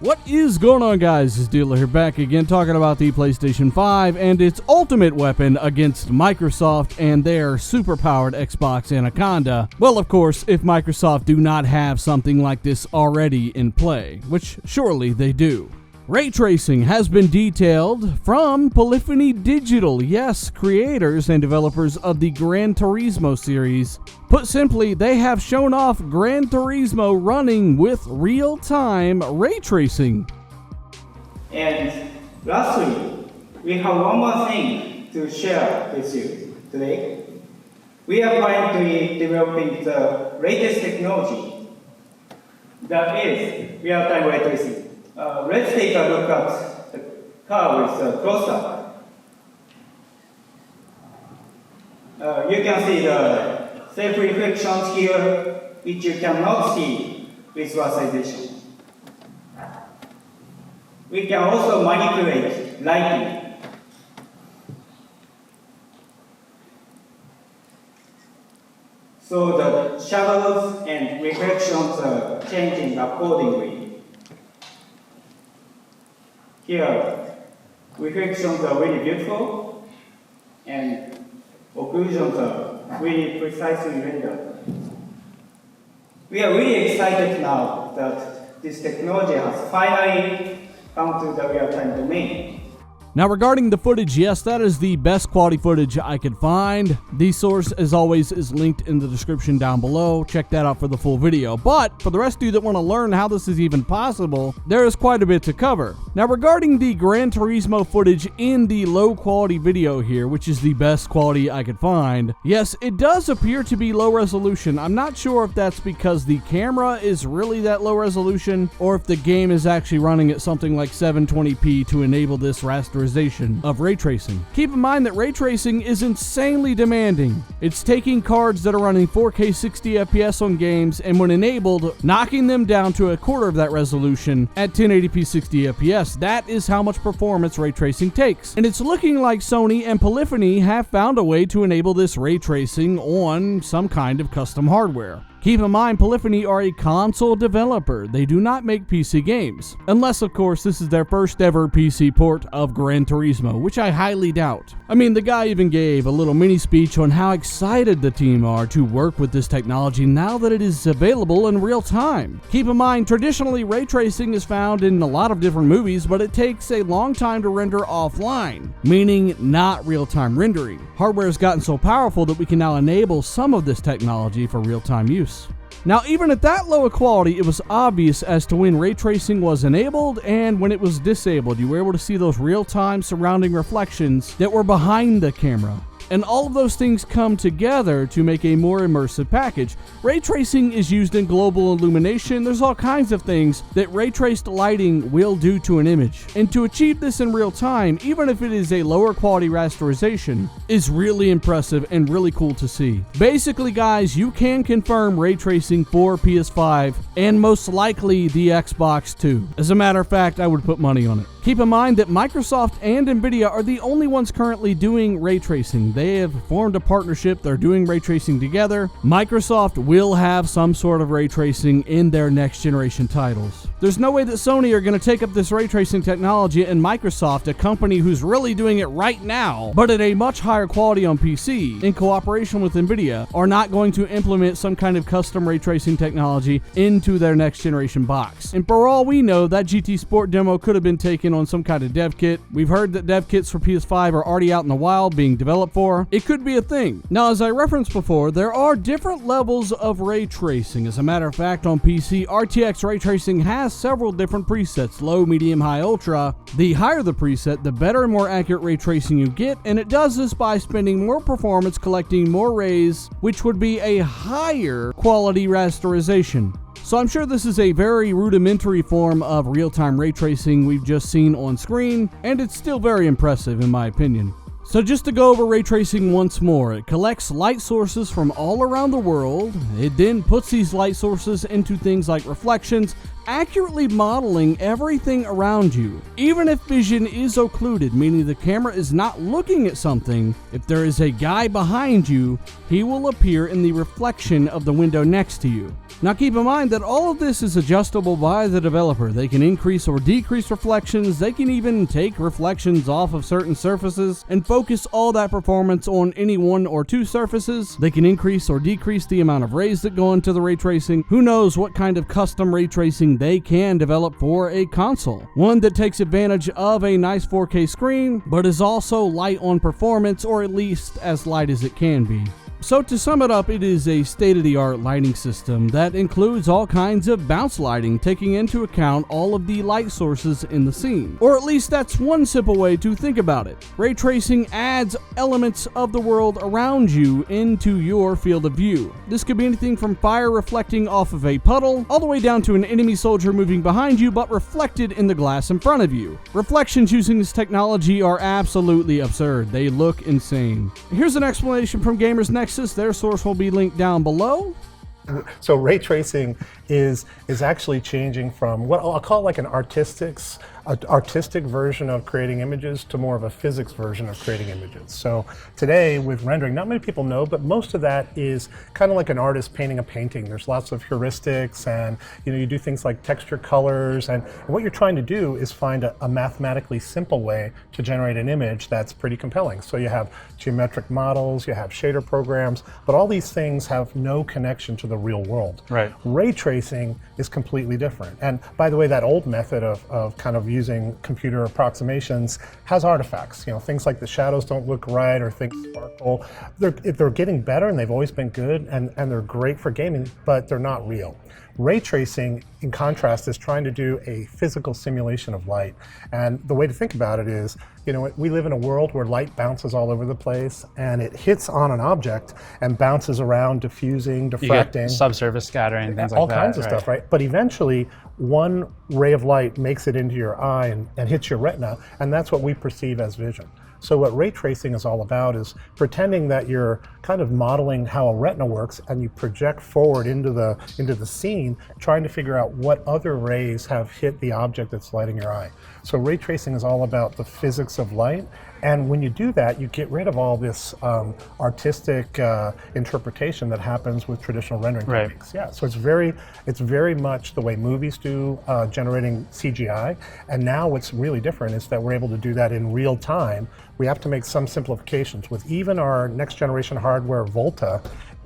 What is going on, guys? It's Dealer here, back again talking about the PlayStation 5 and its ultimate weapon against Microsoft and their superpowered Xbox Anaconda. Well, of course, if Microsoft do not have something like this already in play, which surely they do. Ray tracing has been detailed from Polyphony Digital, yes, creators and developers of the Gran Turismo series. Put simply, they have shown off Gran Turismo running with real-time ray tracing. And lastly, we have one more thing to share with you today. We are currently developing the latest technology that is real-time ray tracing. Let's take a look at the car with a close-up. You can see the self-reflections here, which you cannot see with visualization. We can also manipulate lighting. So the shadows and reflections are changing accordingly. Here, reflections are really beautiful, and occlusions are really precisely rendered. We are really excited now that this technology has finally come to the real-time domain. Now, regarding the footage, yes, that is the best quality footage I could find. The source, as always, is linked in the description down below. Check that out for the full video. But for the rest of you that want to learn how this is even possible, there is quite a bit to cover. Now, regarding the Gran Turismo footage in the low quality video here, which is the best quality I could find, yes, it does appear to be low resolution. I'm not sure if that's because the camera is really that low resolution, or if the game is actually running at something like 720p to enable this rasterization of ray tracing. Keep in mind that ray tracing is insanely demanding. It's taking cards that are running 4K 60 FPS on games, and when enabled, knocking them down to a quarter of that resolution at 1080p 60 FPS. That is how much performance ray tracing takes. And it's looking like Sony and Polyphony have found a way to enable this ray tracing on some kind of custom hardware. Keep in mind, Polyphony are a console developer. They do not make PC games. Unless, of course, this is their first ever PC port of Gran Turismo, which I highly doubt. I mean, the guy even gave a little mini speech on how excited the team are to work with this technology now that it is available in real time. Keep in mind, traditionally, ray tracing is found in a lot of different movies, but it takes a long time to render offline, meaning not real-time rendering. Hardware has gotten so powerful that we can now enable some of this technology for real-time use. Now, even at that low a quality, it was obvious as to when ray tracing was enabled and when it was disabled. You were able to see those real-time surrounding reflections that were behind the camera. And all of those things come together to make a more immersive package. Ray tracing is used in global illumination. There's all kinds of things that ray traced lighting will do to an image. And to achieve this in real time, even if it is a lower quality rasterization, is really impressive and really cool to see. Basically, guys, you can confirm ray tracing for PS5 and most likely the Xbox too. As a matter of fact, I would put money on it. Keep in mind that Microsoft and Nvidia are the only ones currently doing ray tracing. They have formed a partnership. They're doing ray tracing together. Microsoft will have some sort of ray tracing in their next generation titles. There's no way that Sony are going to take up this ray tracing technology, and Microsoft, a company who's really doing it right now, but at a much higher quality on PC, in cooperation with Nvidia, are not going to implement some kind of custom ray tracing technology into their next generation box. And for all we know, that GT Sport demo could have been taken on some kind of dev kit. We've heard that dev kits for PS5 are already out in the wild being developed for. It could be a thing. Now, as I referenced before, there are different levels of ray tracing. As a matter of fact, on PC, RTX ray tracing has several different presets: low, medium, high, ultra. The higher the preset, the better and more accurate ray tracing you get, and it does this by spending more performance collecting more rays, which would be a higher quality rasterization. So I'm sure this is a very rudimentary form of real-time ray tracing we've just seen on screen, and it's still very impressive in my opinion. So just to go over ray tracing once more, it collects light sources from all around the world. It then puts these light sources into things like reflections, accurately modeling everything around you. Even if vision is occluded, meaning the camera is not looking at something, if there is a guy behind you, he will appear in the reflection of the window next to you. Now keep in mind that all of this is adjustable by the developer. They can increase or decrease reflections, they can even take reflections off of certain surfaces and focus all that performance on any one or two surfaces. They can increase or decrease the amount of rays that go into the ray tracing. Who knows what kind of custom ray tracing they can develop for a console. One that takes advantage of a nice 4K screen, but is also light on performance, or at least as light as it can be. So to sum it up, it is a state-of-the-art lighting system that includes all kinds of bounce lighting, taking into account all of the light sources in the scene. Or at least that's one simple way to think about it. Ray tracing adds elements of the world around you into your field of view. This could be anything from fire reflecting off of a puddle, all the way down to an enemy soldier moving behind you but reflected in the glass in front of you. Reflections using this technology are absolutely absurd. They look insane. Here's an explanation from Gamers Nexus. Their source will be linked down below. So ray tracing is actually changing from what I'll call like an artistic version of creating images to more of a physics version of creating images. So today with rendering, not many people know, but most of that is kind of like an artist painting a painting. There's lots of heuristics, and you do things like texture colors, and what you're trying to do is find a mathematically simple way to generate an image that's pretty compelling. So you have geometric models, you have shader programs, but all these things have no connection to the real world. Right. Ray tracing is completely different. And by the way, that old method of kind of using computer approximations has artifacts. Things like the shadows don't look right, or things sparkle. They're getting better, and they've always been good, and they're great for gaming, but they're not real. Ray tracing, in contrast, is trying to do a physical simulation of light. And the way to think about it is, we live in a world where light bounces all over the place, and it hits on an object and bounces around, diffusing, diffracting. You get subsurface scattering, things like that. All kinds of stuff, right? But eventually, one ray of light makes it into your eye and hits your retina, and that's what we perceive as vision. So what ray tracing is all about is pretending that you're kind of modeling how a retina works, and you project forward into the scene, trying to figure out what other rays have hit the object that's lighting your eye. So ray tracing is all about the physics of light, and when you do that, you get rid of all this artistic interpretation that happens with traditional rendering techniques. Yeah, so it's very much the way movies do, generating CGI, and now what's really different is that we're able to do that in real time. We have to make some simplifications. With even our next generation hardware, Volta,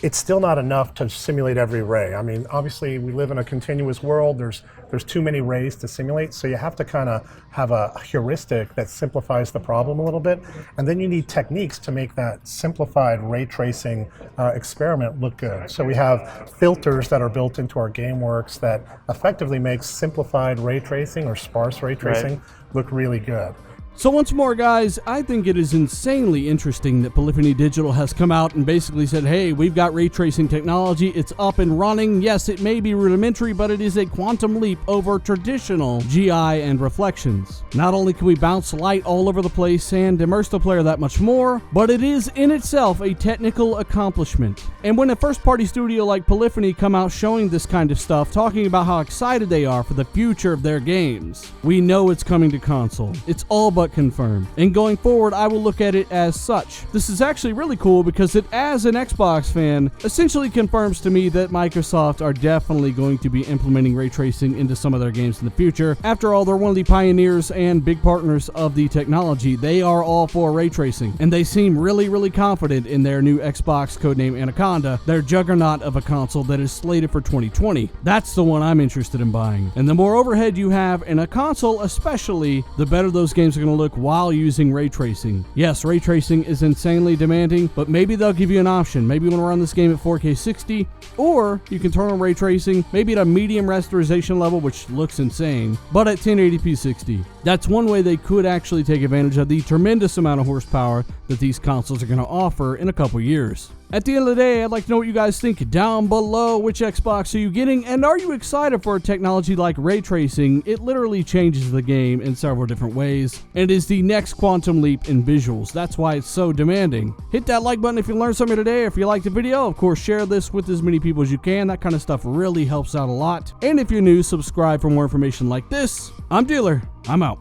it's still not enough to simulate every ray. I mean, obviously we live in a continuous world. There's too many rays to simulate, so you have to kind of have a heuristic that simplifies the problem a little bit, and then you need techniques to make that simplified ray tracing experiment look good. So we have filters that are built into our GameWorks that effectively makes simplified ray tracing or sparse ray tracing look really good. So once more, guys, I think it is insanely interesting that Polyphony Digital has come out and basically said, hey, we've got ray tracing technology, it's up and running. Yes, it may be rudimentary, but it is a quantum leap over traditional GI and reflections. Not only can we bounce light all over the place and immerse the player that much more, but it is in itself a technical accomplishment. And when a first-party studio like Polyphony come out showing this kind of stuff, talking about how excited they are for the future of their games, we know it's coming to console. It's all but confirmed. And going forward, I will look at it as such. This is actually really cool because it, as an Xbox fan, essentially confirms to me that Microsoft are definitely going to be implementing ray tracing into some of their games in the future. After all, they're one of the pioneers and big partners of the technology. They are all for ray tracing, and they seem really, really confident in their new Xbox, codename Anaconda, their juggernaut of a console that is slated for 2020. That's the one I'm interested in buying. And the more overhead you have in a console, especially, the better those games are going to look while using ray tracing. Yes, ray tracing is insanely demanding, but maybe they'll give you an option. Maybe you want to run this game at 4K 60, or you can turn on ray tracing, maybe at a medium rasterization level, which looks insane, but at 1080p 60. That's one way they could actually take advantage of the tremendous amount of horsepower that these consoles are going to offer in a couple years. At the end of the day, I'd like to know what you guys think down below. Which Xbox are you getting, and are you excited for a technology like ray tracing? It literally changes the game in several different ways, and is the next quantum leap in visuals. That's why it's so demanding. Hit that like button if you learned something today. If you liked the video, of course, share this with as many people as you can. That kind of stuff really helps out a lot. And if you're new, subscribe for more information like this. I'm Dealer. I'm out.